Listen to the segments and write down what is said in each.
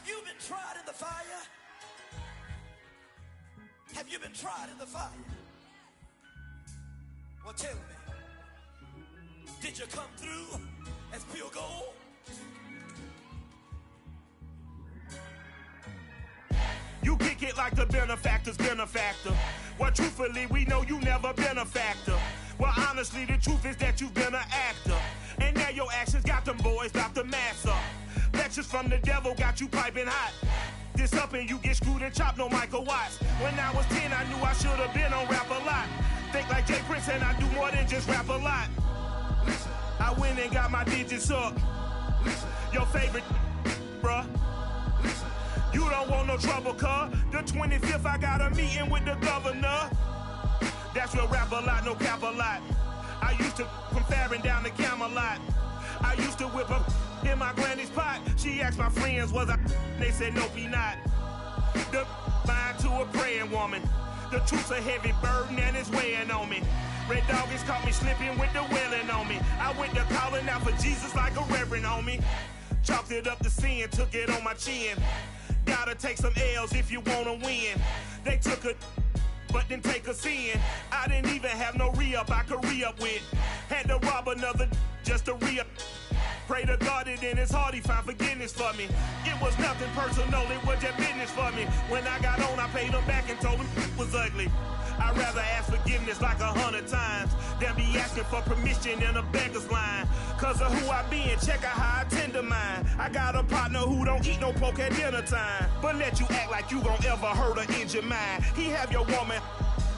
you been tried in the fire? Have you been tried in the fire? Well, tell me, did you come through as pure gold? You kick it like the benefactor's benefactor. Well, truthfully, we know you never been a factor. Well, honestly, the truth is that you've been an actor. And now your actions got them boys about to mass up. Lectures from the devil got you piping hot. This up and you get screwed and chopped, no Michael Watts. When I was 10, I knew I should have been on rap a lot. Think like Jay Prince and I do more than just rap a lot. Listen, I went and got my digits up. Listen, your favorite, bruh. Listen, you don't want no trouble, cuz. The 25th, I got a meeting with the governor. That's real rap a lot, no cap a lot. I used to from Farron down to Camelot. I used to whip up in my granny's pot. She asked my friends, was I? They said, nope, he not. The line to a praying woman. The truth's a heavy burden and it's weighing on me. Red Doggies caught me slipping with the wailing on me. I went to calling out for Jesus like a reverend on me. Chalked it up to sin, took it on my chin. Gotta take some L's if you wanna win. They took a but didn't take us in. I didn't even have no re-up I could re-up with. Had to rob another just to re-up. Pray to God that in his heart he found forgiveness for me. It was nothing personal, it was just business for me. When I got on, I paid him back and told him it was ugly. I'd rather ask forgiveness like 100 times than be asking for permission in a beggar's line. Cause of who I be and check out how I tend to mine. I got a partner who don't eat no pork at dinner time, but let you act like you gon' ever hurt or injure mine. He have your woman,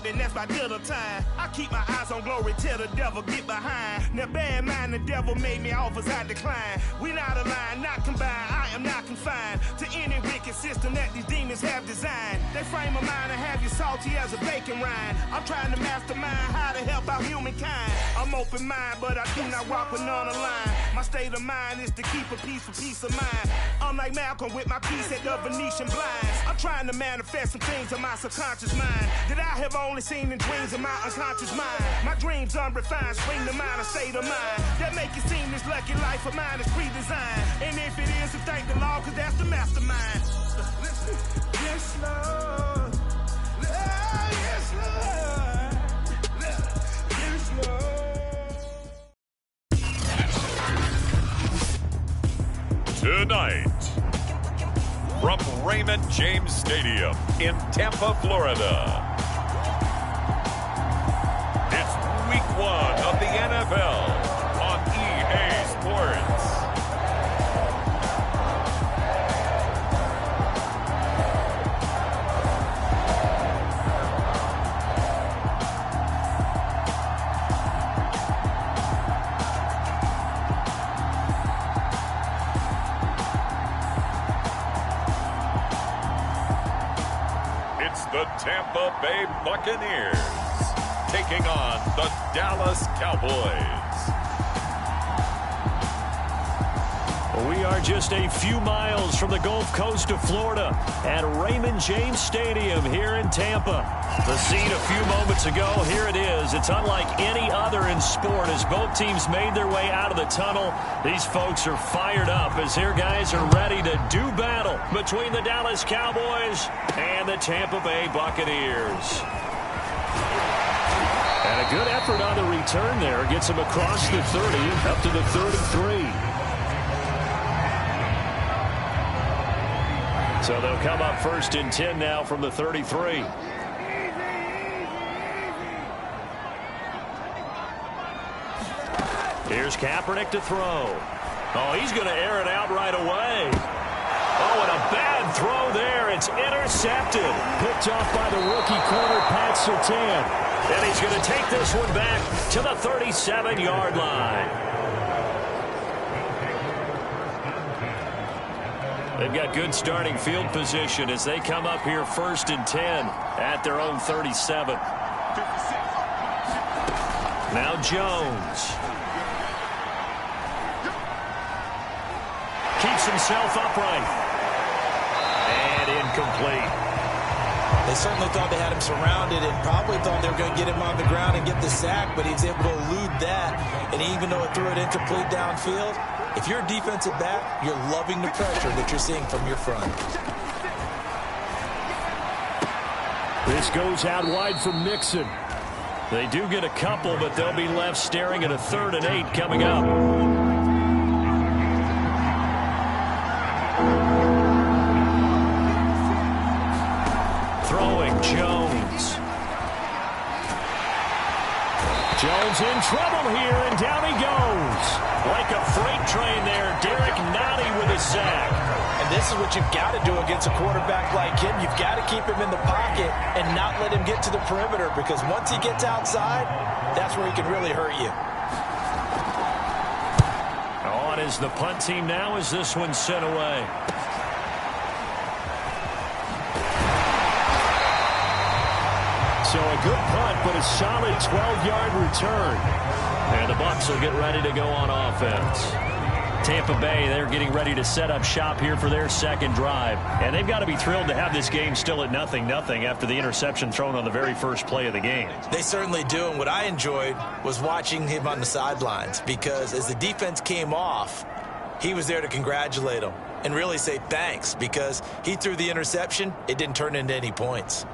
and that's by dinner time. I keep my eyes on glory till the devil get behind. Now bad mind, the devil made me offers I decline. We not aligned, not combined, I am not confined to any wicked system that these demons have designed. They frame a mind and have you salty as a bacon rind. I'm trying to mastermind how to help out humankind. I'm open mind, but I do not walk with none line. My state of mind is to keep a peace of mind. I'm like Malcolm with my piece at the Venetian blinds. I'm trying to manifest some things in my subconscious mind that I have only seen in dreams in my unconscious mind. My dreams unrefined, spring to mind, a state of mind that make it seem this lucky life of mine is pre-designed. And if it is, then thank the Lord, cause that's the mastermind. Yes, Lord. Yes, Lord. Yes, Lord. Tonight, from Raymond James Stadium in Tampa, Florida, it's Week 1 of the NFL on EA Sports. It's the Tampa Bay Buccaneers taking on the Dallas Cowboys. We are just a few miles from the Gulf Coast of Florida at Raymond James Stadium here in Tampa. The scene a few moments ago, here it is. It's unlike any other in sport as both teams made their way out of the tunnel. These folks are fired up as their guys are ready to do battle between the Dallas Cowboys and the Tampa Bay Buccaneers. And a good effort on the return there. Gets him across the 30, up to the 33. So they'll come up 1st and 10 now from the 33. Here's Kaepernick to throw. Oh, he's going to air it out right away. Oh, and a bad throw there. It's intercepted. Picked off by the rookie corner, Pat Surtain. And he's going to take this one back to the 37-yard line. They've got good starting field position as they come up here 1st and 10 at their own 37. Now Jones. Keeps himself upright. And incomplete. They certainly thought they had him surrounded and probably thought they were going to get him on the ground and get the sack, but he was able to elude that. And even though it threw it incomplete downfield, If you're a defensive back, you're loving the pressure that you're seeing from your front. This goes out wide from Mixon. They do get a couple, but they'll be left staring at a 3rd and 8 coming up. Throwing Jones. Jones in trouble here, and down he goes. Like a freight train there, Derek Nottie with a sack. And this is what you've got to do against a quarterback like him. You've got to keep him in the pocket and not let him get to the perimeter, because once he gets outside, that's where he can really hurt you. On is the punt team now as this one's sent away. So a good punt, but a solid 12-yard return. And the Bucs will get ready to go on offense. Tampa Bay, they're getting ready to set up shop here for their second drive. And they've got to be thrilled to have this game still at 0-0 after the interception thrown on the very first play of the game. They certainly do, and what I enjoyed was watching him on the sidelines, because as the defense came off, he was there to congratulate them and really say thanks, because he threw the interception. It didn't turn into any points.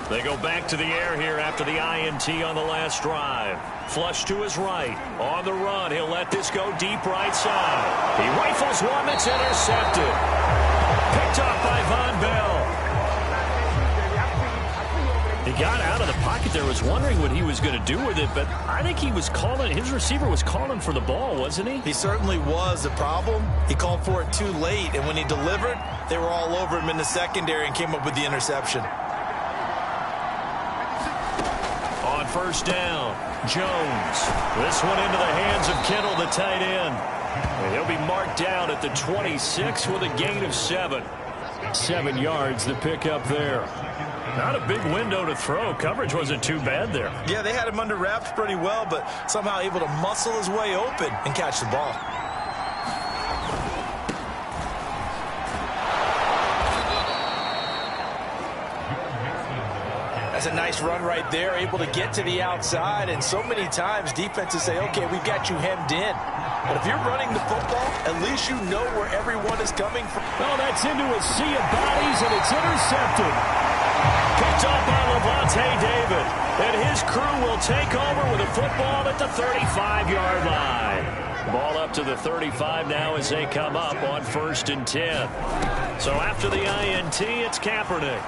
They go back to the air here after the INT on the last drive. Flush to his right. On the run, he'll let this go deep right side. He rifles one that's intercepted. Picked off by Von Bell. He got out of the pocket there, was wondering what he was going to do with it, but I think he was calling, his receiver was calling for the ball, wasn't he? He certainly was. The problem, he called for it too late, and when he delivered, they were all over him in the secondary and came up with the interception. On first down, Jones. This one into the hands of Kittle, the tight end. And he'll be marked down at the 26 with a gain of 7. 7 yards to pick up there. Not a big window to throw. Coverage wasn't too bad there. Yeah, they had him under wraps pretty well, but somehow able to muscle his way open and catch the ball. That's a nice run right there, able to get to the outside, and so many times defenses say, okay, we've got you hemmed in. But if you're running the football, at least you know where everyone is coming from. Oh, that's into a sea of bodies, and it's intercepted. Picked off by Levante David, and his crew will take over with a football at the 35-yard line. Ball up to the 35 now as they come up on 1st and 10. So after the INT, it's Kaepernick.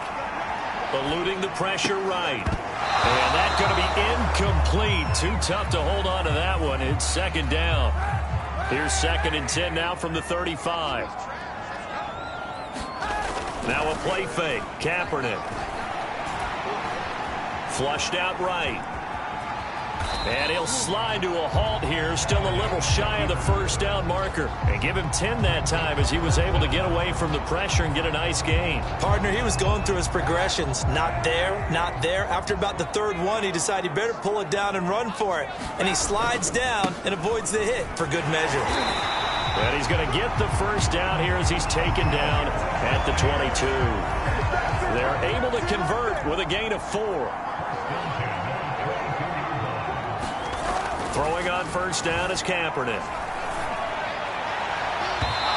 Eluding the pressure right. And that's going to be incomplete. Too tough to hold on to that one. It's 2nd down. Here's 2nd and 10 now from the 35. Now a play fake. Kaepernick. Flushed out right. And he'll slide to a halt here. Still a little shy of the 1st down marker. And give him 10 that time as he was able to get away from the pressure and get a nice gain. Partner, he was going through his progressions. Not there, not there. After about the 3rd one, he decided he better pull it down and run for it. And he slides down and avoids the hit for good measure. And he's going to get the 1st down here as he's taken down at the 22. They're able to convert with a gain of 4. Throwing on 1st down is Kaepernick.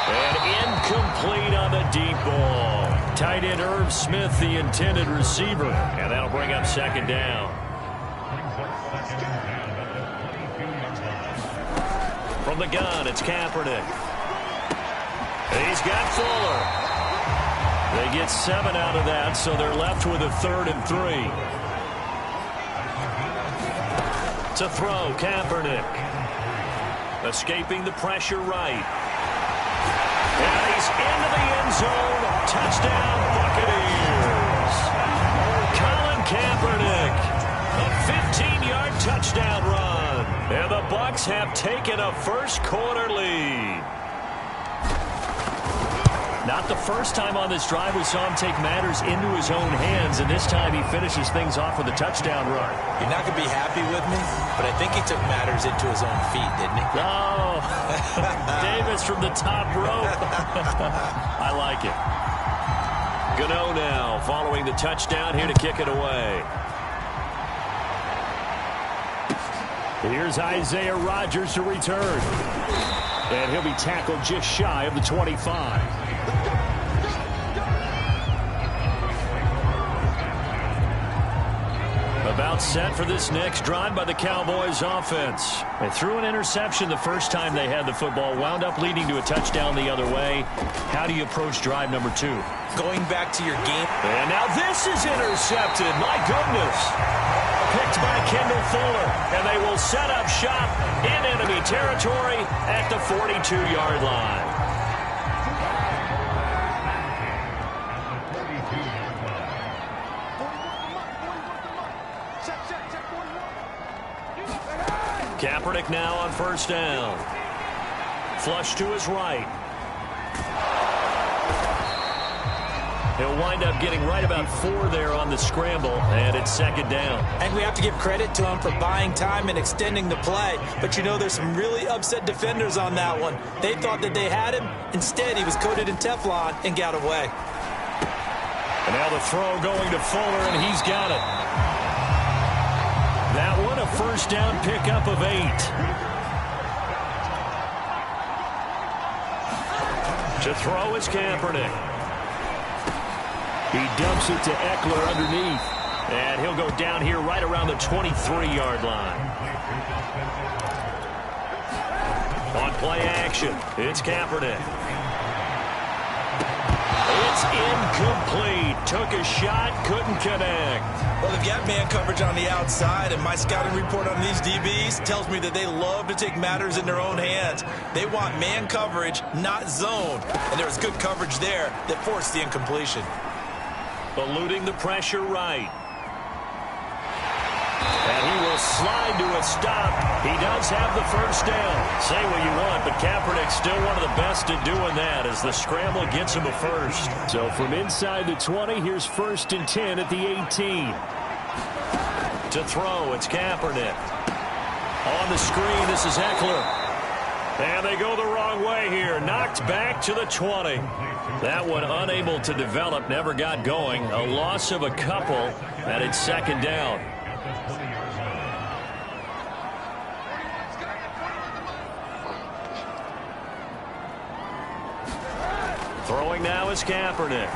And incomplete on the deep ball. Tight end Irv Smith, the intended receiver. And that'll bring up 2nd down. From the gun, it's Kaepernick. He's got Fuller. They get 7 out of that, so they're left with a 3rd and 3. To throw, Kaepernick. Escaping the pressure right. And he's into the end zone. Touchdown, Buccaneers. Colin Kaepernick. A 15-yard touchdown run. And the Bucs have taken a 1st quarter lead. Not the first time on this drive we saw him take matters into his own hands, and this time he finishes things off with a touchdown run. You're not going to be happy with me, but I think he took matters into his own feet, didn't he? Oh, Davis from the top rope. I like it. Gano now following the touchdown here to kick it away. Here's Isaiah Rodgers to return. And he'll be tackled just shy of the 25. About set for this next drive by the Cowboys offense. They threw an interception the first time they had the football, wound up leading to a touchdown the other way. How do you approach drive number 2? Going back to your game. And now this is intercepted. My goodness. Picked by Kendall Fuller. And they will set up shop in enemy territory at the 42-yard line. Kaepernick now on first down. Flush to his right. He'll wind up getting right about 4 there on the scramble, and it's second down. And we have to give credit to him for buying time and extending the play. But you know, there's some really upset defenders on that one. They thought that they had him. Instead, he was coated in Teflon and got away. And now the throw going to Fuller, and he's got it. That one, a first down pickup of 8. To throw is Kaepernick. He dumps it to Eckler underneath. And he'll go down here right around the 23-yard line. On play action, it's Kaepernick. It's incomplete. Took a shot, couldn't connect. Well, they've got man coverage on the outside, and my scouting report on these DBs tells me that they love to take matters in their own hands. They want man coverage, not zone. And there was good coverage there that forced the incompletion. Eluding the pressure right. And he will slide to a stop. He does have the first down. Say what you want, but Kaepernick's still one of the best at doing that as the scramble gets him a first. So from inside the 20, here's 1st and 10 at the 18. To throw, it's Kaepernick. On the screen, this is Eckler. And they go the wrong way here. Knocked back to the 20. That one unable to develop, never got going. A loss of a couple, and it's second down. Throwing now is Kaepernick.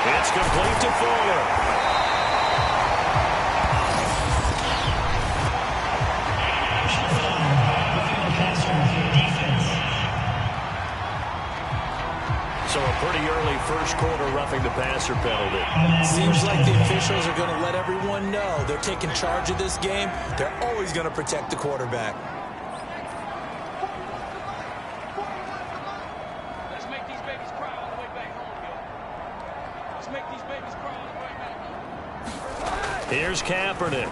It's complete to Fuller. So a pretty early first quarter roughing the passer penalty. Seems like the officials are going to let everyone know they're taking charge of this game. They're always going to protect the quarterback. Let's make these babies cry all the way back home, yo. Let's make these babies cry all the way back home. Here's Kaepernick.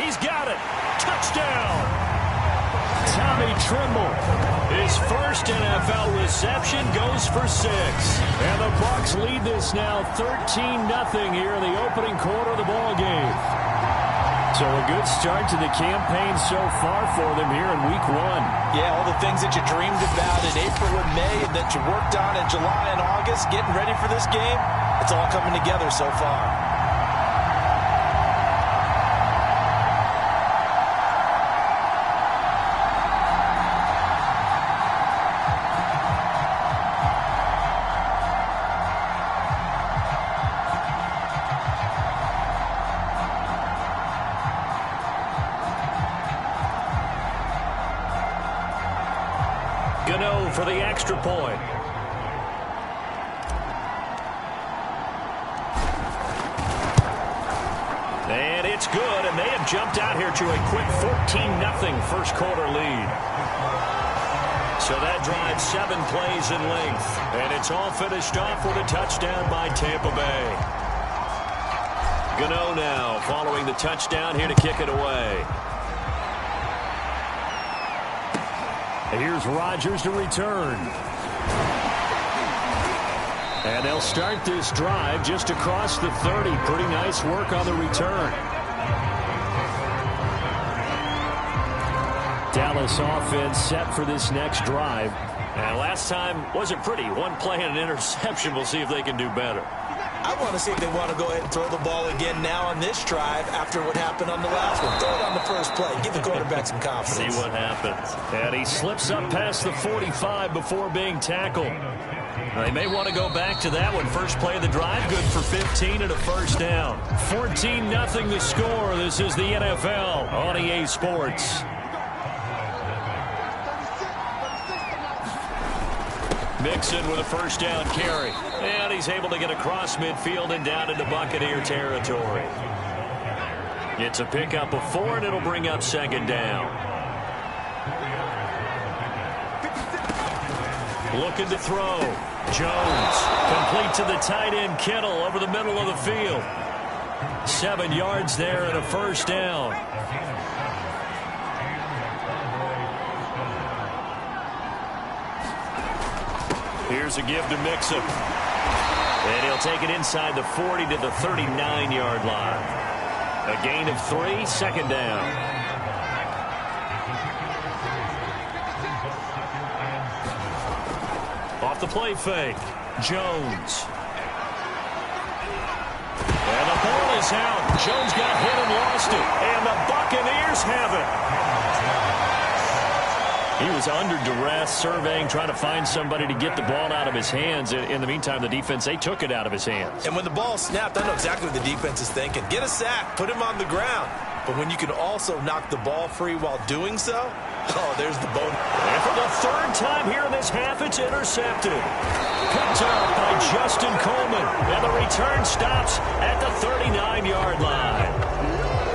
He's got it. Touchdown. Tommy Trimble, his first NFL reception, goes for 6. And the Bucs lead this now 13-0 here in the opening quarter of the ball game. So a good start to the campaign so far for them here in week 1. Yeah, all the things that you dreamed about in April and May and that you worked on in July and August, getting ready for this game, it's all coming together so far. For the extra point. And it's good, and they have jumped out here to a quick 14-0 first quarter lead. So that drives 7 plays in length, and it's all finished off with a touchdown by Tampa Bay. Gano now following the touchdown here to kick it away. Here's Rodgers to return. And they'll start this drive just across the 30. Pretty nice work on the return. Dallas offense set for this next drive. And last time wasn't pretty. One play and an interception. We'll see if they can do better. I want to see if they want to go ahead and throw the ball again now on this drive after what happened on the last one. Throw it on the first play. Give the quarterback some confidence. See what happens. And he slips up past the 45 before being tackled. They may want to go back to that one. First play of the drive, good for 15 and a first down. 14-0 the score. This is the NFL on EA Sports. Mixon with a first down carry. And he's able to get across midfield and down into Buccaneer territory. It's a pickup of 4, and it'll bring up second down. Looking to throw. Jones complete to the tight end Kittle over the middle of the field. 7 yards there and a first down. Here's a give to Mixon. And he'll take it inside the 40 to the 39-yard line. A gain of 3, second down. Off the play fake, Jones. And the ball is out. Jones got hit and lost it. And the Buccaneers have it. He was under duress, surveying, trying to find somebody to get the ball out of his hands. In the meantime, the defense, they took it out of his hands. And when the ball snapped, I know exactly what the defense is thinking. Get a sack, put him on the ground. But when you can also knock the ball free while doing so, oh, there's the bone. And for the third time here in this half, it's intercepted. Picked up by Justin Coleman. And the return stops at the 39-yard line.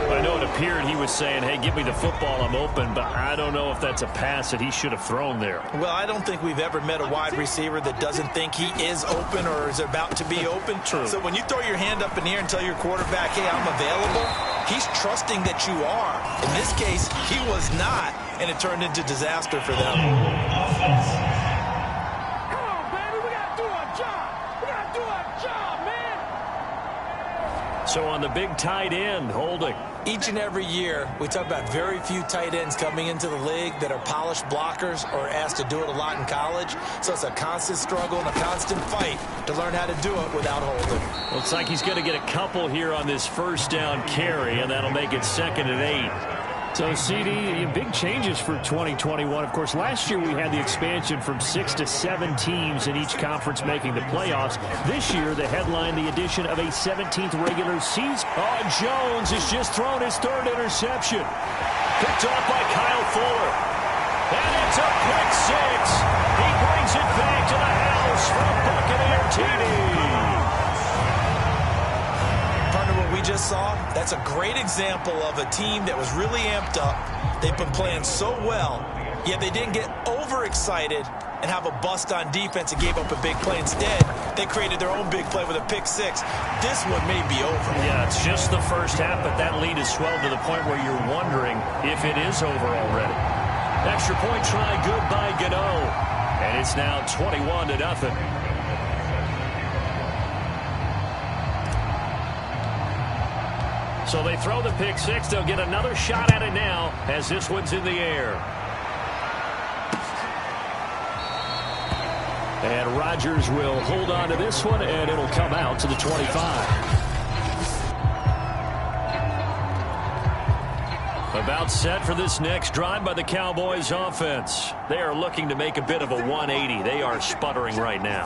I know it appeared he was saying, hey, give me the football, I'm open, but I don't know if that's a pass that he should have thrown there. Well, I don't think we've ever met a wide receiver that doesn't think he is open or is about to be open. True. So when you throw your hand up in the air and tell your quarterback, hey, I'm available, he's trusting that you are. In this case, he was not, and it turned into disaster for them. Come on, baby, we got to do our job. We got to do our job, man. So on the big tight end, holding. Each and every year, we talk about very few tight ends coming into the league that are polished blockers or asked to do it a lot in college. So it's a constant struggle and a constant fight to learn how to do it without holding. Looks like he's going to get a couple here on this first down carry, and that'll make it 2nd and 8. So, CD, big changes for 2021. Of course, last year we had the expansion from 6 to 7 teams in each conference making the playoffs. This year, the headline, the addition of a 17th regular season. Oh, Jones has just thrown his 3rd interception. Picked off by Kyle Fuller. And it's a pick 6. He brings it back to the house from Buccaneer TD. We just saw, that's a great example of a team that was really amped up. They've been playing so well, yet they didn't get overexcited and have a bust on defense and gave up a big play. Instead, they created their own big play with a pick 6. This one may be over. Yeah, it's just the first half, but that lead has swelled to the point where you're wondering if it is over already. Extra point try, good by Gano. And it's now 21-0. So they throw the pick 6. They'll get another shot at it now as this one's in the air. And Rodgers will hold on to this one, and it'll come out to the 25. About set for this next drive by the Cowboys offense. They are looking to make a bit of a 180. They are sputtering right now.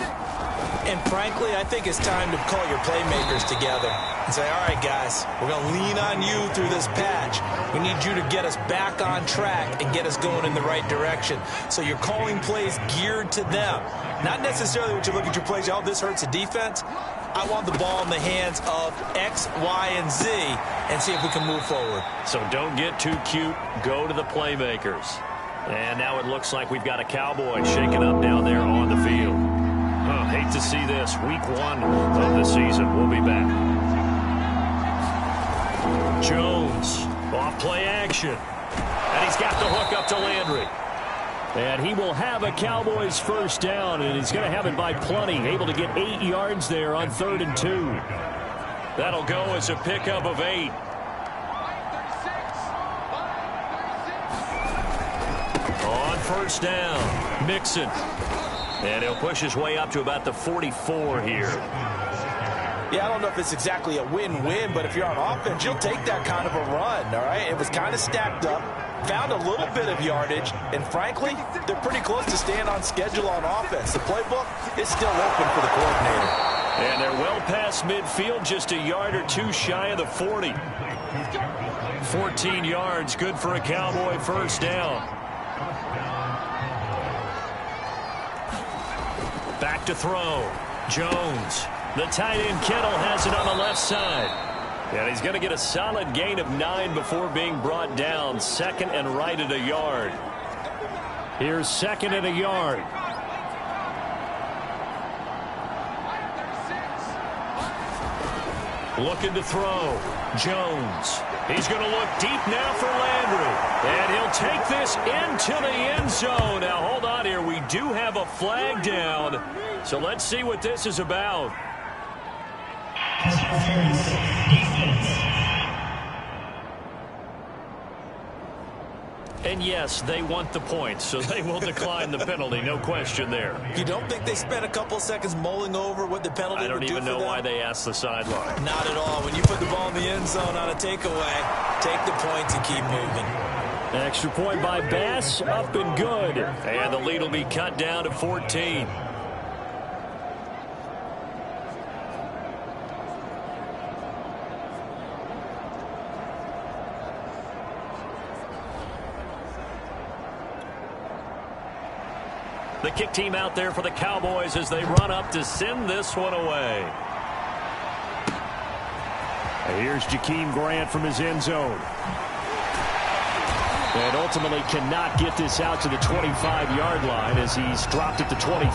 And frankly, I think it's time to call your playmakers together and say, all right, guys, we're going to lean on you through this patch. We need you to get us back on track and get us going in the right direction. So you're calling plays geared to them. Not necessarily what you look at your plays, oh, this hurts the defense. I want the ball in the hands of X, Y, and Z and see if we can move forward. So don't get too cute. Go to the playmakers. And now it looks like we've got a Cowboy shaking up down there on the field. Oh, hate to see this. Week 1 of the season. We'll be back. Jones, off play action. And he's got the hook up to Landry. And he will have a Cowboys first down, and he's going to have it by plenty. Able to get 8 yards there on 3rd and 2. That'll go as a pickup of 8. On first down, Mixon. And he'll push his way up to about the 44 here. Yeah, I don't know if it's exactly a win-win, but if you're on offense, you'll take that kind of a run, all right? It was kind of stacked up, found a little bit of yardage, and frankly, they're pretty close to staying on schedule on offense. The playbook is still open for the coordinator. And they're well past midfield, just a yard or two shy of the 40. 14 yards, good for a Cowboy first down. Back to throw. Jones. The tight end Kittle has it on the left side. And he's going to get a solid gain of 9 before being brought down. Second and right at a yard. Here's second and a yard. Looking to throw. Jones. He's going to look deep now for Landry. And he'll take this into the end zone. Now, hold on here. We do have a flag down. So let's see what this is about. And yes, they want the points, so they will decline the penalty. No question there. You don't think they spent a couple seconds mulling over what the penalty would do for them? I don't even know why they asked the sideline. Not at all. When you put the ball in the end zone on a takeaway, take the points and keep moving. Extra point by Bass, up and good. And the lead will be cut down to 14. The kick team out there for the Cowboys as they run up to send this one away. Here's Jakeem Grant from his end zone. And ultimately cannot get this out to the 25-yard line as he's dropped at the 23.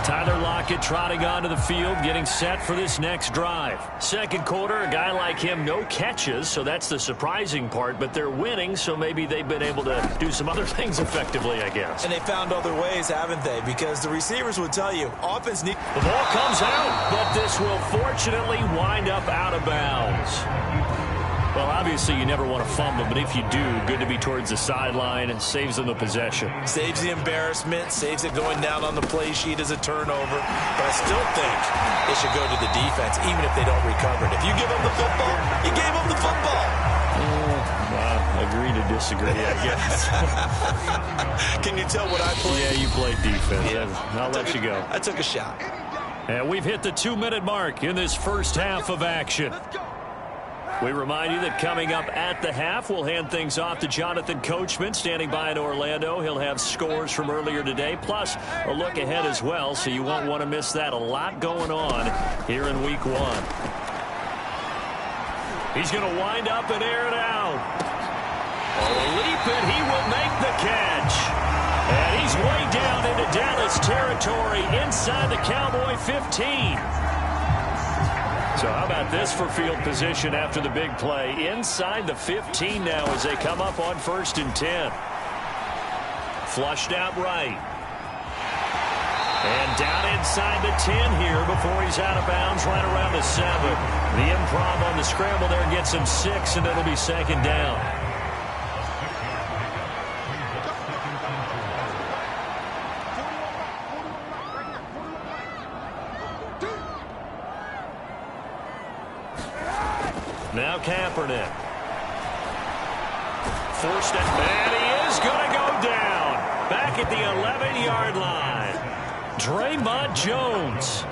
Tyler Lockett trotting onto the field, getting set for this next drive. Second quarter, a guy like him, no catches, so that's the surprising part, but they're winning, so maybe they've been able to do some other things effectively, I guess. And they found other ways, haven't they? Because the receivers would tell you, offense needs... The ball comes out, but this will fortunately wind up out of bounds. Well, obviously, you never want to fumble, but if you do, good to be towards the sideline. It saves them the possession. Saves the embarrassment, saves it going down on the play sheet as a turnover. But I still think it should go to the defense, even if they don't recover it. If you give them the football, you gave them the football. Agree to disagree, I guess. Can you tell what I played? Yeah, you played defense. Yeah. I'll let you go. I took a shot. And we've hit the 2-minute mark in this first half of action. We remind you that coming up at the half, we'll hand things off to Jonathan Coachman, standing by in Orlando. He'll have scores from earlier today, plus a look ahead as well, so you won't want to miss that. A lot going on here in Week 1. He's going to wind up and air it out. Leap it, he will make the catch. And he's way down into Dallas territory inside the Cowboy 15. So how about this for field position after the big play? Inside the 15 now as they come up on 1st and 10. Flushed out right. And down inside the 10 here before he's out of bounds right around the 7. The improv on the scramble there gets him 6, and it'll be 2nd down. Now Kaepernick. Forced it, and he is going to go down. Back at the 11-yard line. Draymond Jones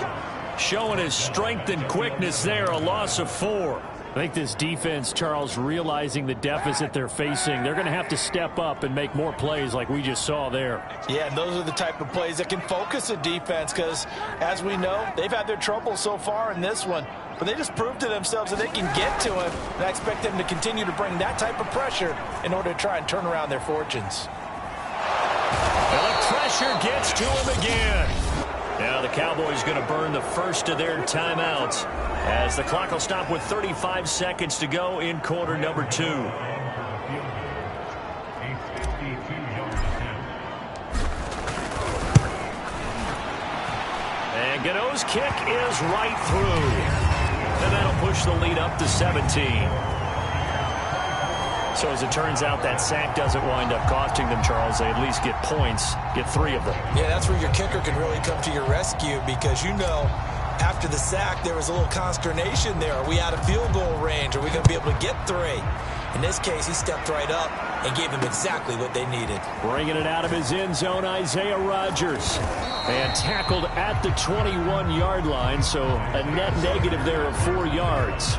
showing his strength and quickness there, a loss of 4. I think this defense, Charles, realizing the deficit they're facing, they're going to have to step up and make more plays like we just saw there. Yeah, and those are the type of plays that can focus a defense because, as we know, they've had their trouble so far in this one. But they just proved to themselves that they can get to him, and I expect them to continue to bring that type of pressure in order to try and turn around their fortunes. Well, the pressure gets to him again. Now the Cowboys going to burn the first of their timeouts as the clock will stop with 35 seconds to go in quarter number 2. And Gano's kick is right through. And that'll push the lead up to 17. So as it turns out, that sack doesn't wind up costing them, Charles. They at least get points, get 3 of them. Yeah, that's where your kicker can really come to your rescue because after the sack, there was a little consternation there. Are we out of field goal range? Are we going to be able to get 3? In this case, he stepped right up and gave them exactly what they needed. Bringing it out of his end zone, Isaiah Rodgers. And tackled at the 21-yard line, so a net negative there of 4 yards.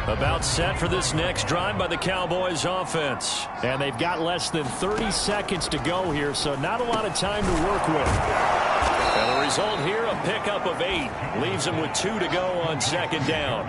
About set for this next drive by the Cowboys offense. And they've got less than 30 seconds to go here, so not a lot of time to work with. And the result here, a pickup of 8. Leaves them with 2 to go on second down.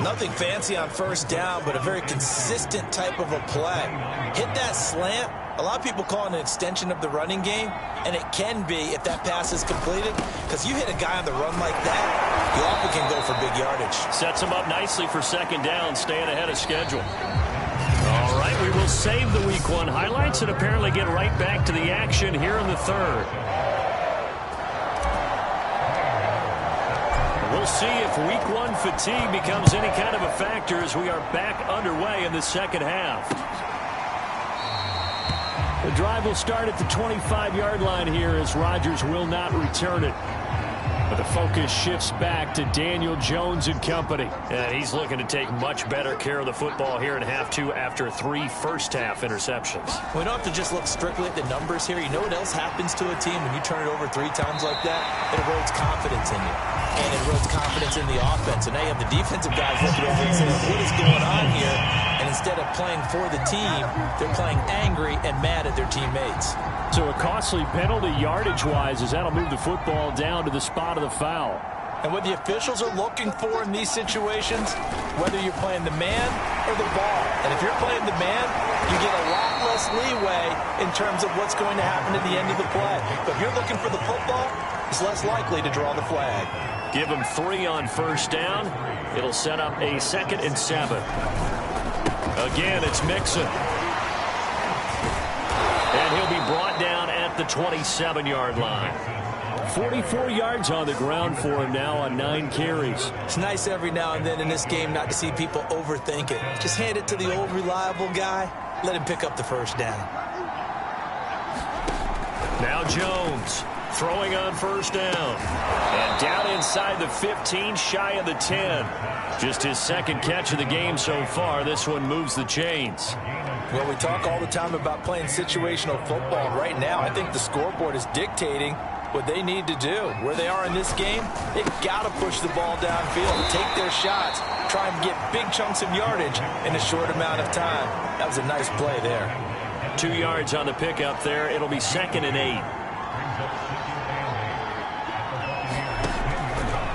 Nothing fancy on first down, but a very consistent type of a play. Hit that slant. A lot of people call it an extension of the running game, and it can be if that pass is completed, because you hit a guy on the run like that, you often can go for big yardage. Sets him up nicely for second down, staying ahead of schedule. All right, we will save the Week 1 highlights and apparently get right back to the action here in the third. We'll see if Week 1 fatigue becomes any kind of a factor as we are back underway in the second half. The drive will start at the 25-yard line here as Rodgers will not return it. But the focus shifts back to Daniel Jones and company. And he's looking to take much better care of the football here in half 2 after 3 first-half interceptions. We don't have to just look strictly at the numbers here. You know what else happens to a team when you turn it over 3 times like that? It erodes confidence in you. And it erodes confidence in the offense. And now you have the defensive guys looking over and saying, what is going on here? And instead of playing for the team, they're playing angry and mad at their teammates. So a costly penalty yardage-wise as that'll move the football down to the spot of the foul. And what the officials are looking for in these situations, whether you're playing the man or the ball. And if you're playing the man, you get a lot less leeway in terms of what's going to happen at the end of the play. But if you're looking for the football, it's less likely to draw the flag. Give him 3 on first down. It'll set up a 2nd and 7. Again, it's Mixon. And he'll be brought down at the 27-yard line. 44 yards on the ground for him now on 9 carries. It's nice every now and then in this game not to see people overthink it. Just hand it to the old reliable guy. Let him pick up the first down. Now Jones throwing on first down. And down inside the 15, shy of the 10. Just his 2nd catch of the game so far. This one moves the chains. Well, we talk all the time about playing situational football. Right now, I think the scoreboard is dictating what they need to do. Where they are in this game, they've got to push the ball downfield, take their shots, try and get big chunks of yardage in a short amount of time. That was a nice play there. 2 yards on the pickup there. It'll be 2nd and 8.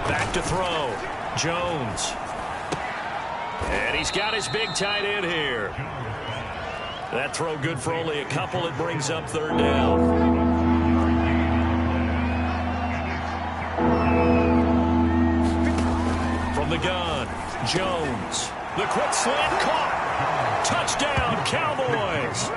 Back to throw. Jones. And he's got his big tight end here. That throw good for only a couple. It brings up 3rd down. From the gun, Jones. The quick slant caught. Touchdown, Cowboys.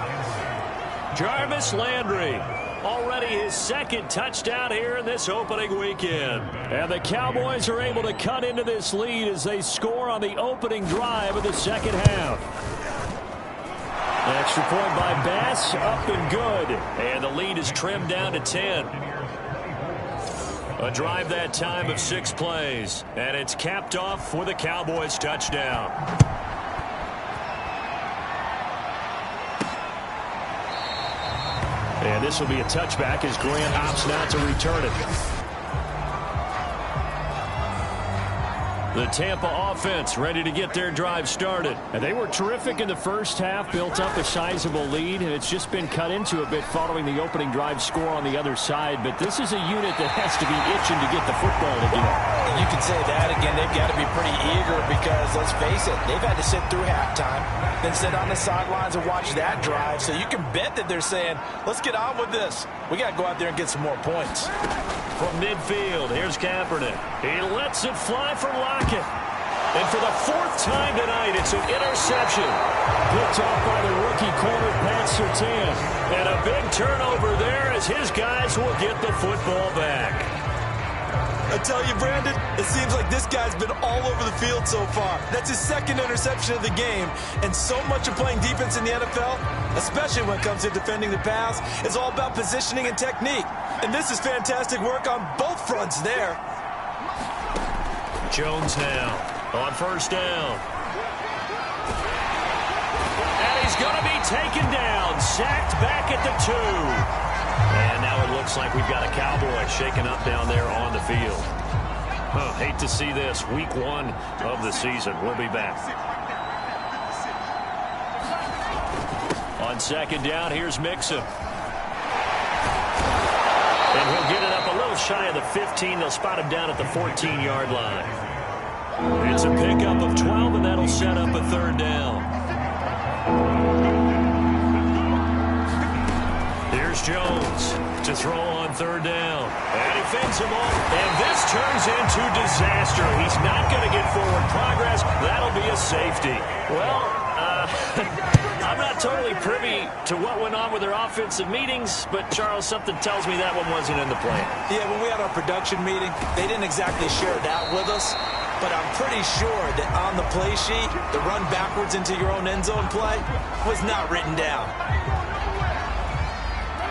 Jarvis Landry. Already his 2nd touchdown here in this opening weekend. And the Cowboys are able to cut into this lead as they score on the opening drive of the second half. An extra point by Bass, up and good. And the lead is trimmed down to 10. A drive that time of 6 plays. And it's capped off with a Cowboys touchdown. And this will be a touchback as Grant opts not to return it. The Tampa offense ready to get their drive started. And they were terrific in the first half, built up a sizable lead, and it's just been cut into a bit following the opening drive score on the other side. But this is a unit that has to be itching to get the football again. You can say that again. They've got to be pretty eager because, let's face it, they've had to sit through halftime, then sit on the sidelines and watch that drive. So you can bet that they're saying, let's get on with this. We got to go out there and get some more points. From midfield, here's Kaepernick. He lets it fly for Lockett. And for the 4th time tonight, it's an interception. Picked off by the rookie corner, Pat Surtain. And a big turnover there as his guys will get the football back. I tell you, Brandon, it seems like this guy's been all over the field so far. That's his second interception of the game. And so much of playing defense in the NFL, especially when it comes to defending the pass, is all about positioning and technique. And this is fantastic work on both fronts there. Jones now on first down. And he's going to be taken down, sacked back at the 2. And now it looks like we've got a Cowboy shaken up down there on the field. Hate to see this. Week 1 of the season. We'll be back. On second down, here's Mixon. And he'll get it up a little shy of the 15. They'll spot him down at the 14-yard line. It's a pickup of 12, and that'll set up a third down. Here's Jones to throw on third down. And he fends him off. And this turns into disaster. He's not going to get forward progress. That'll be a safety. Well, I'm not totally privy to what went on with their offensive meetings, but, Charles, something tells me that one wasn't in the plan. Yeah, when we had our production meeting, they didn't exactly share it out with us. But I'm pretty sure that on the play sheet, the run backwards into your own end zone play was not written down.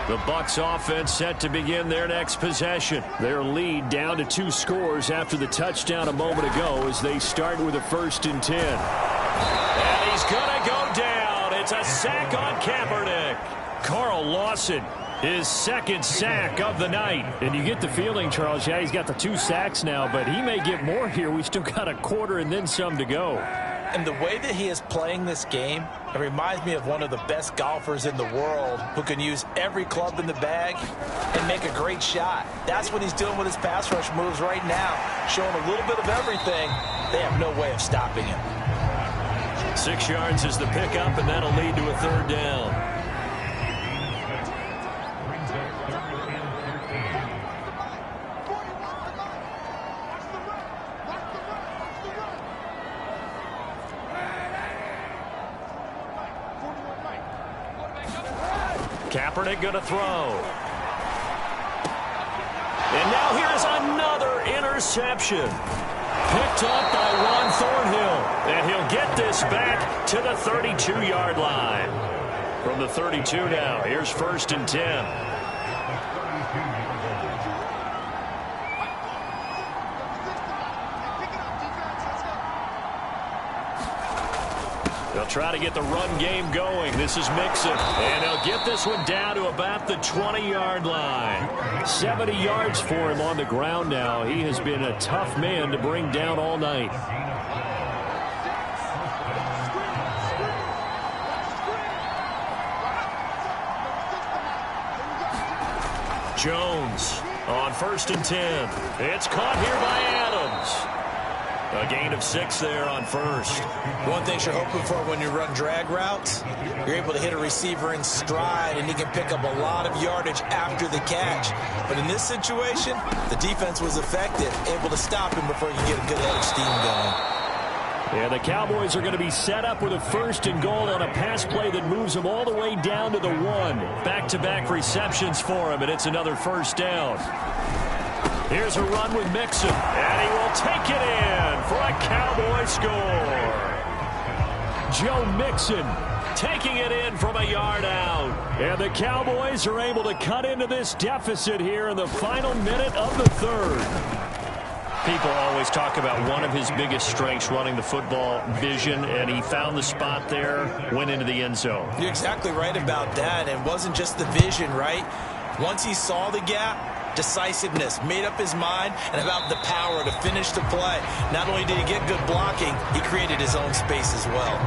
The Bucs offense set to begin their next possession. Their lead down to 2 scores after the touchdown a moment ago as they start with a 1st and 10. And he's going to go down. It's a sack on Kaepernick. Carl Lawson, his 2nd sack of the night. And you get the feeling, Charles, yeah, he's got the 2 sacks now, but he may get more here. We still got a quarter and then some to go. And the way that he is playing this game, it reminds me of one of the best golfers in the world who can use every club in the bag and make a great shot. That's what he's doing with his pass rush moves right now, showing a little bit of everything. They have no way of stopping him. 6 yards is the pickup, and that'll lead to a third down. Kaepernick going to throw. And now here's another interception. Picked up by Ron Thornhill. And he'll get this back to the 32-yard line. From the 32 now, here's 1st and 10. They'll try to get the run game going. This is Mixon. And they'll get this one down to about the 20-yard line. 70 yards for him on the ground now. He has been a tough man to bring down all night. Jones on 1st and 10. It's caught here by Adams. A gain of 6 there on 1st. One thing you're hoping for when you run drag routes, you're able to hit a receiver in stride, and he can pick up a lot of yardage after the catch. But in this situation, the defense was effective, able to stop him before you get a good head of steam going. Yeah, the Cowboys are going to be set up with a 1st and goal on a pass play that moves them all the way down to the 1. Back-to-back receptions for him, and it's another 1st down. Here's a run with Mixon, and he will take it in for a Cowboy score. Joe Mixon taking it in from a yard out. And the Cowboys are able to cut into this deficit here in the final minute of the 3rd. People always talk about one of his biggest strengths, running the football, vision, and he found the spot there, went into the end zone. You're exactly right about that. It wasn't just the vision, right? Once he saw the gap, decisiveness, made up his mind, and about the power to finish the play. Not only did he get good blocking, he created his own space as well.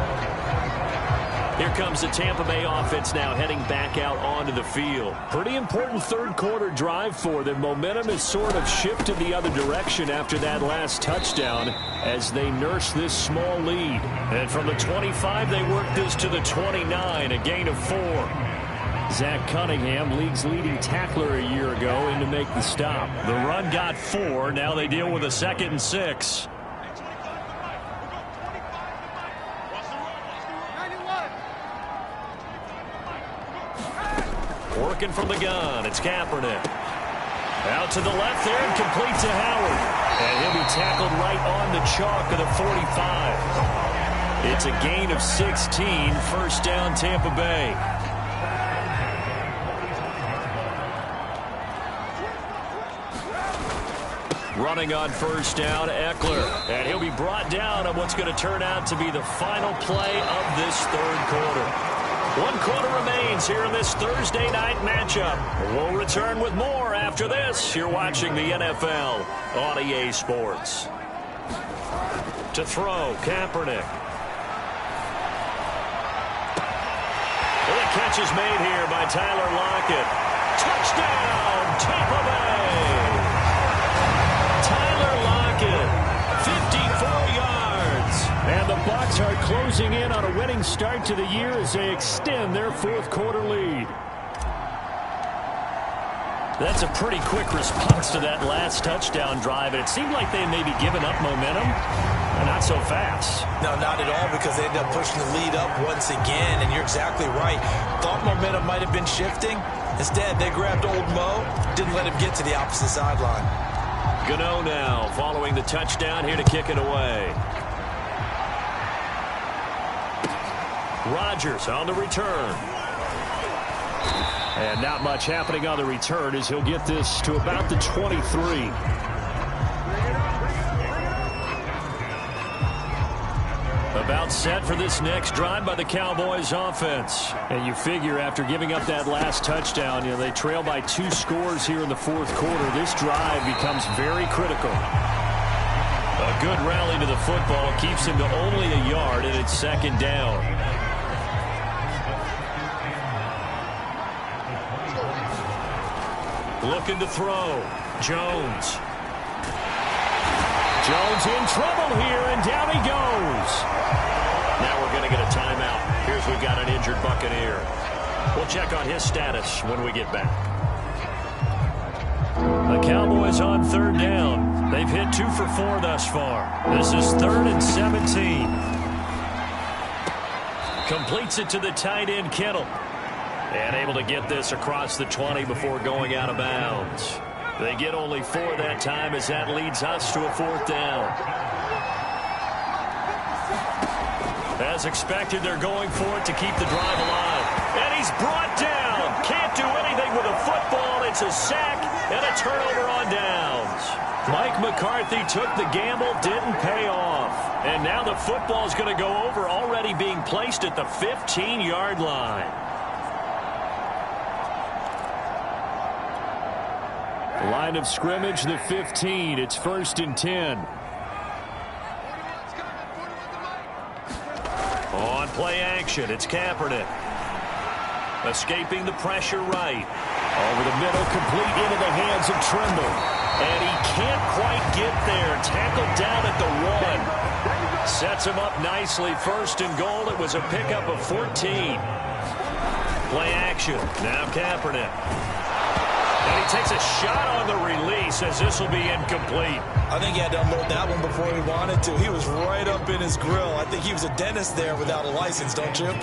Here comes the Tampa Bay offense now heading back out onto the field. Pretty important 3rd quarter drive for them. Momentum has sort of shifted the other direction after that last touchdown as they nurse this small lead. And from the 25, they work this to the 29, a gain of 4. Zach Cunningham, league's leading tackler a year ago, in to make the stop. The run got 4. Now they deal with a 2nd and 6. Working from the gun, it's Kaepernick. Out to the left there and complete to Howard. And he'll be tackled right on the chalk of the 45. It's a gain of 16, first down Tampa Bay. Running on first down, Eckler. And he'll be brought down on what's going to turn out to be the final play of this third quarter. 1 quarter remains here in this Thursday night matchup. We'll return with more after this. You're watching the NFL on EA Sports. To throw, Kaepernick. The catch is made here by Tyler Lockett. Touchdown, Tampa Bay! Tyler Lockett, 54 yards. And the Bucs are closing in on a winning start to the year as they extend their fourth quarter lead. That's a pretty quick response to that last touchdown drive. And it seemed like they may be giving up momentum. Not so fast. No, not at all, because they ended up pushing the lead up once again. And you're exactly right. Thought momentum might have been shifting. Instead, they grabbed old Mo, didn't let him get to the opposite sideline. Gano now following the touchdown here to kick it away. Rodgers on the return. And not much happening on the return as he'll get this to about the 23. About set for this next drive by the Cowboys offense. And you figure after giving up that last touchdown, they trail by 2 scores here in the fourth quarter. This drive becomes very critical. A good rally to the football keeps him to only a yard, and it's second down. Looking to throw. Jones. Jones in trouble here, and down he goes. Now we're going to get a timeout. Here's we've got an injured Buccaneer. We'll check on his status when we get back. The Cowboys on third down. They've hit 2 for 4 thus far. This is 3rd and 17. Completes it to the tight end, Kittle. And able to get this across the 20 before going out of bounds. They get only 4 that time as that leads us to a 4th down. As expected, they're going for it to keep the drive alive. And he's brought down. Can't do anything with a football. It's a sack and a turnover on downs. Mike McCarthy took the gamble, didn't pay off. And now the football's going to go over, already being placed at the 15-yard line. Line of scrimmage, the 15. It's 1st and 10. On play action, it's Kaepernick. Escaping the pressure right. Over the middle, complete into the hands of Trimble. And he can't quite get there. Tackled down at the 1. Sets him up nicely. 1st and goal. It was a pickup of 14. Play action. Now Kaepernick. And he takes a shot on the release as this will be incomplete. I think he had to unload that one before he wanted to. He was right up in his grill. I think he was a dentist there without a license, don't you?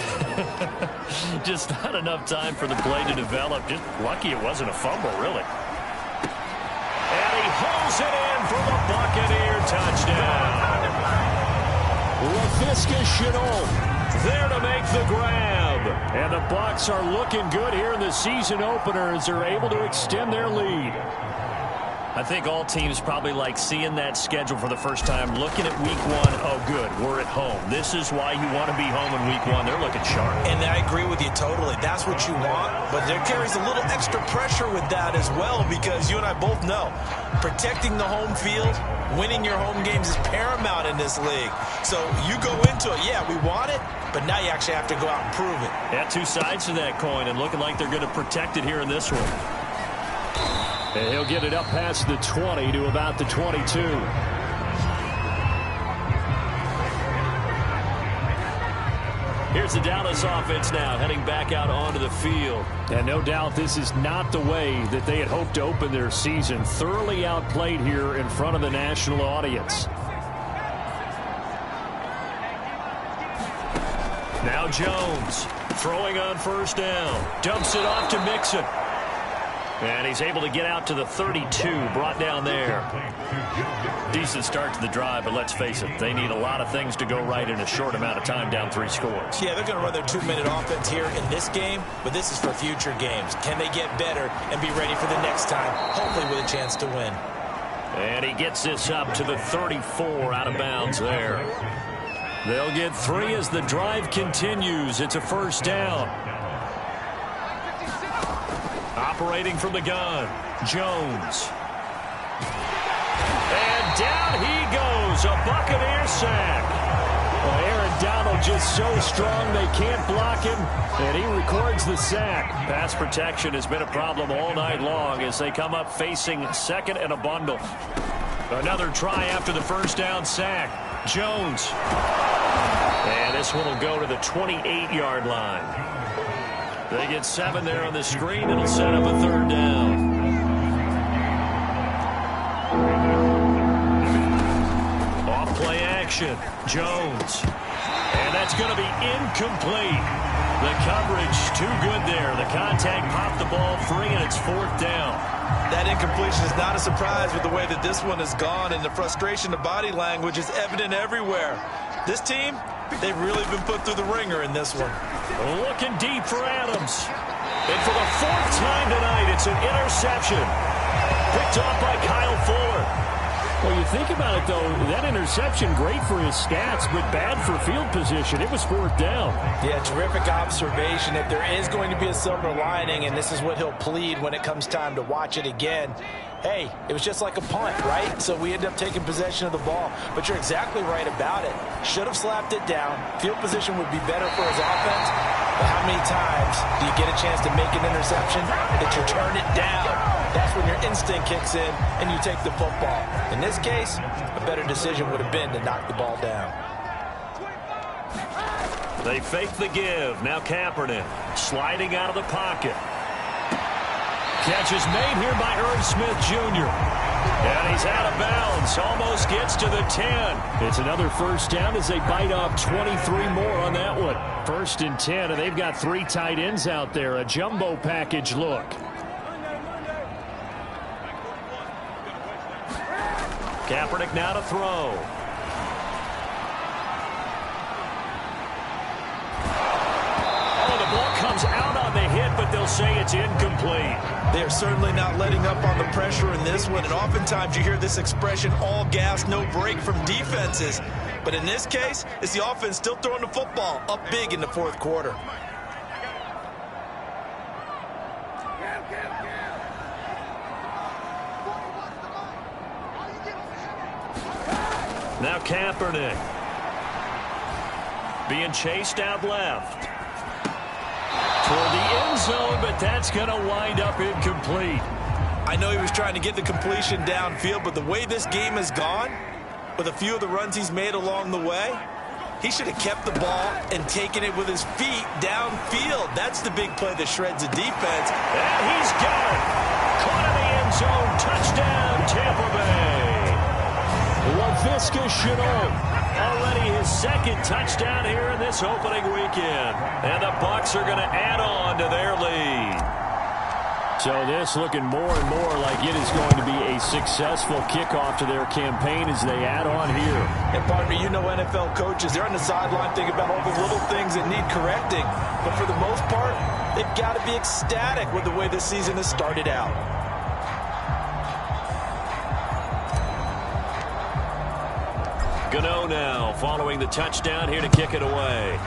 Just not enough time for the play to develop. Just lucky it wasn't a fumble, really. And he holds it in for the Buccaneer touchdown. Laviska Shenault there to make the grab. And the Bucs are looking good here in the season opener as they're able to extend their lead. I think all teams probably like seeing that schedule for the first time, looking at week 1. Oh, good, we're at home. This is why you want to be home in week 1. They're looking sharp. And I agree with you totally. That's what you want. But there carries a little extra pressure with that as well, because you and I both know protecting the home field, winning your home games is paramount in this league. So you go into it, yeah, we want it, but now you actually have to go out and prove it. Yeah, 2 sides to that coin, and looking like they're going to protect it here in this one. And he'll get it up past the 20 to about the 22. Here's the Dallas offense now, heading back out onto the field. And no doubt this is not the way that they had hoped to open their season. Thoroughly outplayed here in front of the national audience. Now Jones throwing on first down. Dumps it off to Mixon. And he's able to get out to the 32, brought down there. Decent start to the drive, but let's face it, they need a lot of things to go right in a short amount of time, down 3 scores. Yeah, they're going to run their 2-minute offense here in this game, but this is for future games. Can they get better and be ready for the next time, hopefully with a chance to win? And he gets this up to the 34, out of bounds there. They'll get 3 as the drive continues. It's a first down. Operating from the gun, Jones. And down he goes, a Buccaneer sack. Well, Aaron Donald just so strong they can't block him, and he records the sack. Pass protection has been a problem all night long as they come up facing second and a bundle. Another try after the first down sack. Jones. And this one will go to the 28-yard line. They get 7 there on the screen. It'll set up a third down. Off play action. Jones. And that's going to be incomplete. The coverage too good there. The contact popped the ball free, and it's 4th down. That incompletion is not a surprise with the way that this one has gone, and the frustration of body language is evident everywhere. This team, they've really been put through the ringer in this one. Looking deep for Adams. And for the 4th time tonight, it's an interception. Picked off by Kyle Fuller. Well, you think about it, though, that interception, great for his stats, but bad for field position. It was 4th down. Yeah, terrific observation. If there is going to be a silver lining, and this is what he'll plead when it comes time to watch it again, hey, it was just like a punt, right? So we end up taking possession of the ball. But you're exactly right about it. Should have slapped it down. Field position would be better for his offense. But how many times do you get a chance to make an interception that you turn it down? That's when your instinct kicks in and you take the football. In this case, a better decision would have been to knock the ball down. They fake the give. Now Kaepernick sliding out of the pocket. Catch is made here by Irv Smith Jr. And he's out of bounds. Almost gets to the 10. It's another first down as they bite off 23 more on that one. 1st and 10, and they've got 3 tight ends out there. A jumbo package look. Kaepernick now to throw. Oh, the ball comes out on the hit, but they'll say it's incomplete. They're certainly not letting up on the pressure in this one, and oftentimes you hear this expression, all gas, no break from defenses. But in this case, it's the offense still throwing the football up big in the 4th quarter. Now Kaepernick being chased out left toward the end zone, but that's going to wind up incomplete. I know he was trying to get the completion downfield, but the way this game has gone, with a few of the runs he's made along the way, he should have kept the ball and taken it with his feet downfield. That's the big play that shreds the defense. And he's got it. Caught in the end zone. Touchdown, Tampa Bay. LaVisca Chenault. Already his 2nd touchdown here in this opening weekend. And the Bucs are going to add on to their lead. So this looking more and more like it is going to be a successful kickoff to their campaign as they add on here. And partner, you know NFL coaches, they're on the sideline thinking about all the little things that need correcting. But for the most part, they've got to be ecstatic with the way this season has started out. Gano now following the touchdown here to kick it away.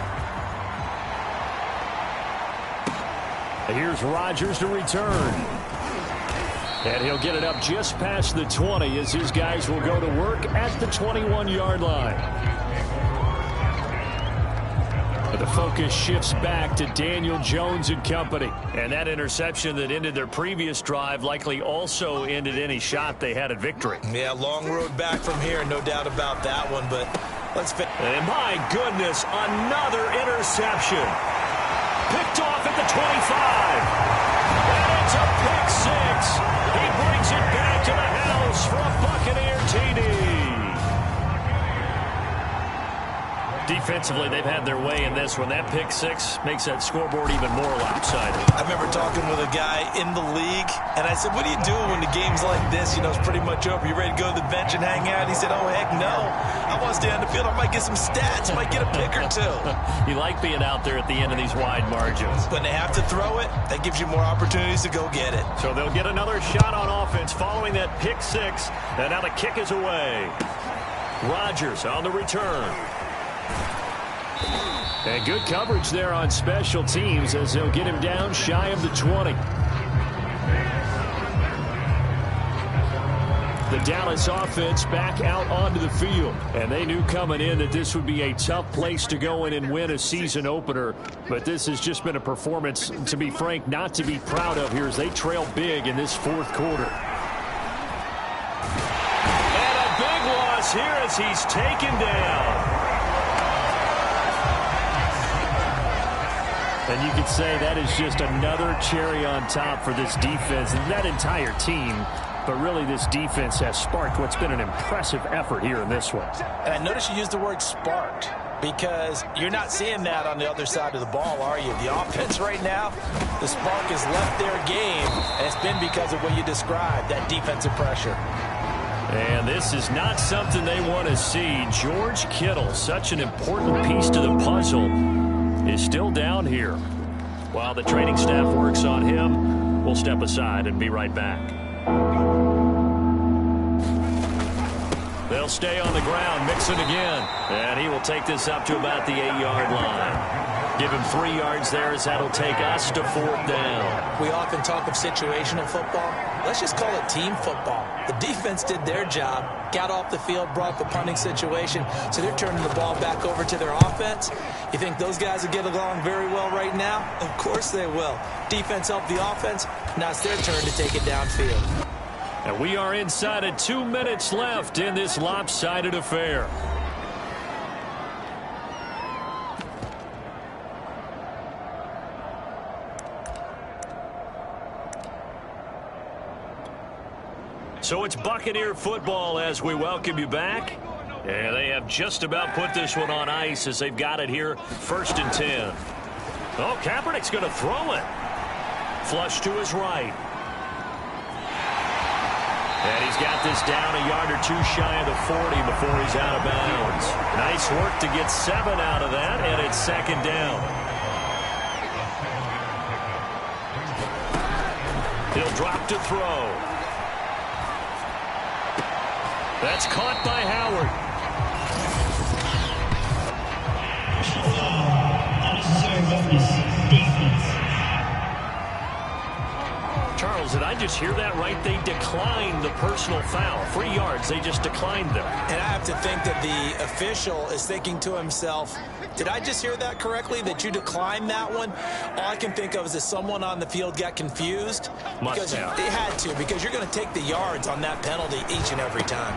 Here's Rodgers to return. And he'll get it up just past the 20 as his guys will go to work at the 21-yard line. But the focus shifts back to Daniel Jones and company. And that interception that ended their previous drive likely also ended any shot they had at victory. Yeah, long road back from here, no doubt about that one, but let's fit. And my goodness, another interception. Picked off at the 25. And it's a pick 6. He brings it back to the house for a Buccaneer TD. Defensively, they've had their way in this one. That pick six makes that scoreboard even more lopsided. I remember talking with a guy in the league, and I said, what do you do when the game's like this? You know, it's pretty much over. You ready to go to the bench and hang out? He said, oh, heck no. I want to stay on the field. I might get some stats. I might get a pick or two. You like being out there at the end of these wide margins. When they have to throw it, that gives you more opportunities to go get it. So they'll get another shot on offense following that pick six. And now the kick is away. Rodgers on the return. And good coverage there on special teams as they'll get him down shy of the 20. The Dallas offense back out onto the field. And they knew coming in that this would be a tough place to go in and win a season opener. But this has just been a performance, to be frank, not to be proud of here as they trail big in this fourth quarter. And a big loss here as he's taken down. And you could say that is just another cherry on top for this defense and that entire team. But really, this defense has sparked what's been an impressive effort here in this one. And I noticed you used the word sparked because you're not seeing that on the other side of the ball, are you? The offense right now, the spark has left their game, and it's been because of what you described, that defensive pressure. And this is not something they want to see. George Kittle, such an important piece to the puzzle, is still down here. While the training staff works on him, we'll step aside and be right back. They'll stay on the ground, mix it again. And he will take this up to about the 8-yard line. Give him 3 yards there as that'll take us to 4th down. We often talk of situational football. Let's just call it team football. The defense did their job, got off the field, brought up a punting situation, so they're turning the ball back over to their offense. You think those guys will get along very well right now? Of course they will. Defense helped the offense. Now it's their turn to take it downfield. And we are inside of 2 minutes left in this lopsided affair. So it's Buccaneer football as we welcome you back. And they have just about put this one on ice as they've got it here, 1st and 10. Oh, Kaepernick's going to throw it. Flush to his right. And he's got this down a yard or two shy of the 40 before he's out of bounds. Nice work to get 7 out of that, and it's 2nd down. He'll drop to throw. That's caught by Howard. Charles, did I just hear that right? They declined the personal foul. 3 yards, they just declined them. And I have to think that the official is thinking to himself, did I just hear that correctly, that you declined that one? All I can think of is that someone on the field got confused. Must have. They had to, because you're going to take the yards on that penalty each and every time.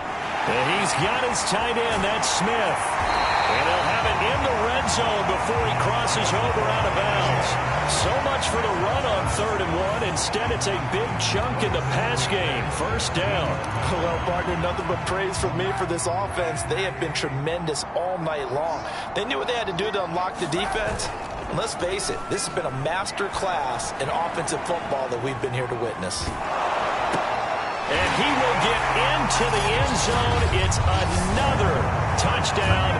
And he's got his tight end, that's Smith. And he'll have it in the red zone before he crosses over out of bounds. So much for the run on 3rd and 1. Instead, it's a big chunk in the pass game. 1st down. Well, partner, nothing but praise from me for this offense. They have been tremendous all night long. They knew what they had to do to unlock the defense. And let's face it, this has been a master class in offensive football that we've been here to witness. And he will get into the end zone. It's another touchdown.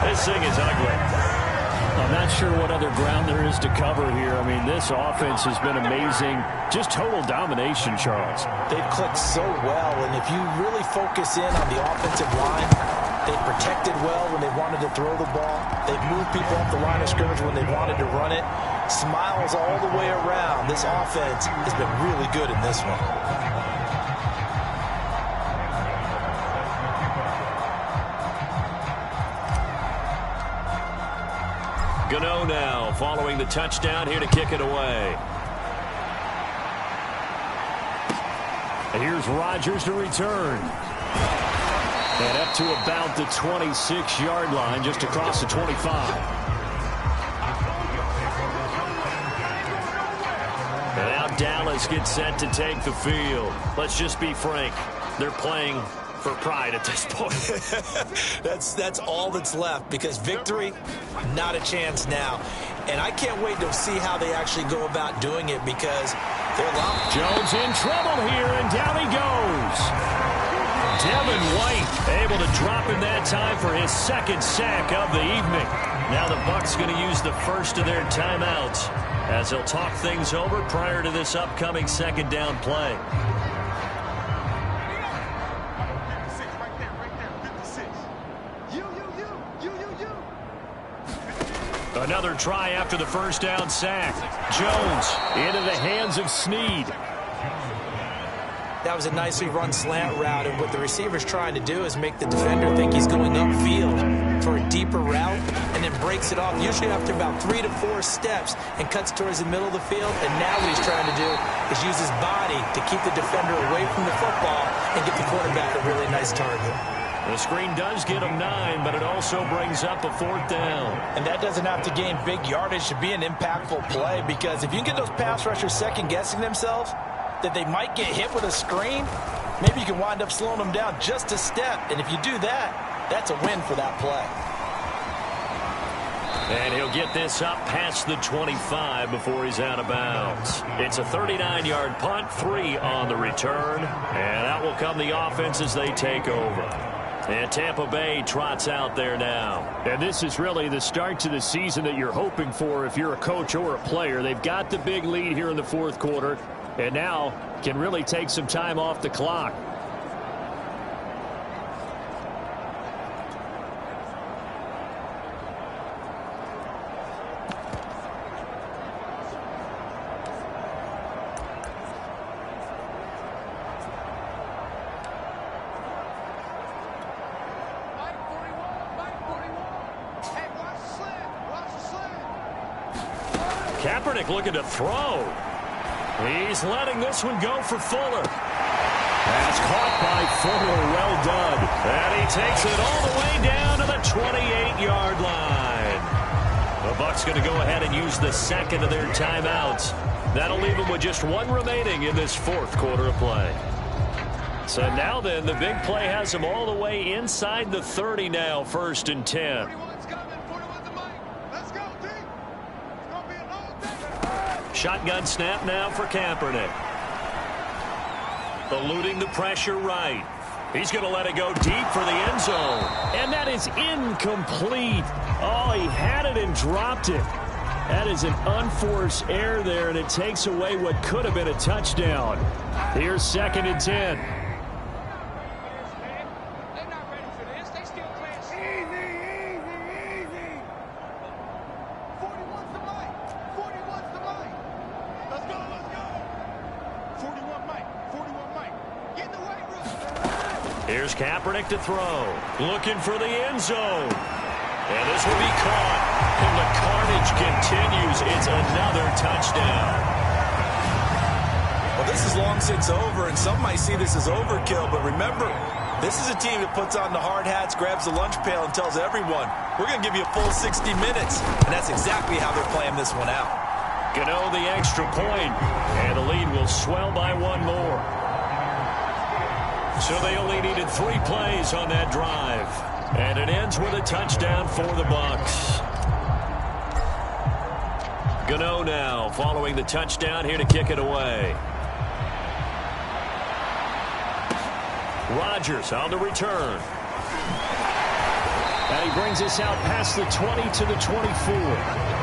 This thing is ugly. I'm not sure what other ground there is to cover here. I mean, this offense has been amazing. Just total domination, Charles. They've clicked so well, and if you really focus in on the offensive line, they've protected well when they wanted to throw the ball. They've moved people off the line of scrimmage when they wanted to run it. Smiles all the way around. This offense has been really good in this one. Gano now following the touchdown here to kick it away. And here's Rodgers to return. And up to about the 26-yard line, just across the 25. And now Dallas gets set to take the field. Let's just be frank. They're playing for pride at this point. That's all that's left, because victory, not a chance now. And I can't wait to see how they actually go about doing it, because they're locked. Jones in trouble here, and down he goes. Devin White able to drop in that time for his second sack of the evening. Now the Bucs going to use the first of their timeouts as they'll talk things over prior to this upcoming second down play. Another try after the first down sack. Jones into the hands of Snead. That was a nicely run slant route, and what the receiver's trying to do is make the defender think he's going upfield for a deeper route, and then breaks it off, usually after about 3 to 4 steps, and cuts towards the middle of the field. And now what he's trying to do is use his body to keep the defender away from the football and get the quarterback a really nice target. The screen does get him 9, but it also brings up a 4th down. And that doesn't have to gain big yardage to be an impactful play, because if you can get those pass rushers second-guessing themselves that they might get hit with a screen, maybe you can wind up slowing them down just a step. And if you do that, that's a win for that play. And he'll get this up past the 25 before he's out of bounds. It's a 39-yard punt, 3 on the return. And out will come the offense as they take over. And Tampa Bay trots out there now. And this is really the start to the season that you're hoping for if you're a coach or a player. They've got the big lead here in the 4th quarter, and now can really take some time off the clock. Kaepernick looking to throw. He's letting this one go for Fuller. That's caught by Fuller. Well done. And he takes it all the way down to the 28-yard line. The Bucs going to go ahead and use the second of their timeouts. That'll leave them with just 1 remaining in this 4th quarter of play. So now then, the big play has them all the way inside the 30 now, 1st and 10. Shotgun snap now for Kaepernick. Eluding the pressure right. He's going to let it go deep for the end zone. And that is incomplete. Oh, he had it and dropped it. That is an unforced error there, and it takes away what could have been a touchdown. Here's 2nd and 10. Here's Kaepernick to throw. Looking for the end zone. And this will be caught. And the carnage continues. It's another touchdown. Well, this is long since over, and some might see this as overkill. But remember, this is a team that puts on the hard hats, grabs the lunch pail, and tells everyone, we're going to give you a full 60 minutes. And that's exactly how they're playing this one out. Gano the extra point. And the lead will swell by 1 more. So they only needed 3 plays on that drive. And it ends with a touchdown for the Bucs. Gano now following the touchdown here to kick it away. Rodgers on the return. And he brings us out past the 20 to the 24.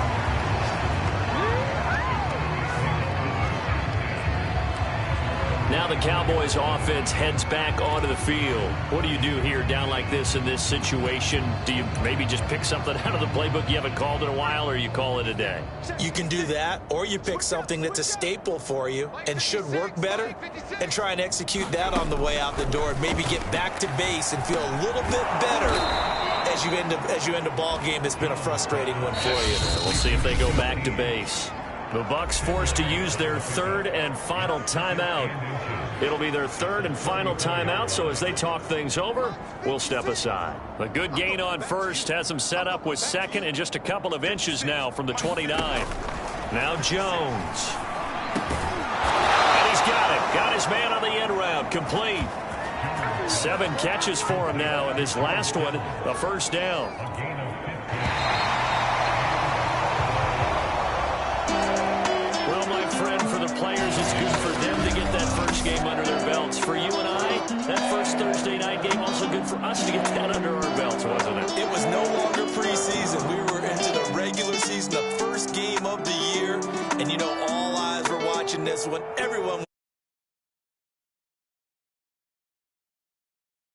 Now the Cowboys offense heads back onto the field. What do you do here down like this in this situation? Do you maybe just pick something out of the playbook you haven't called in a while, or you call it a day? You can do that, or you pick something that's a staple for you and should work better and try and execute that on the way out the door and maybe get back to base and feel a little bit better as you end a ball game that's been a frustrating one for you. We'll see if they go back to base. The Bucs forced to use their 3rd and final timeout. It'll be their 3rd and final timeout, so as they talk things over, we'll step aside. A good gain on 1st has them set up with 2nd and just a couple of inches now from the 29. Now Jones. And he's got it. Got his man on the end route. Complete. 7 catches for him now, and this last one, a first down. Well, my friend, for the players, it's good for them to get that first game under their belts. For you and I, that first Thursday night game, also good for us to get that under our belts, wasn't it? It was no longer preseason. We were into the regular season, the first game of the year. And, you know, all eyes were watching this one. Everyone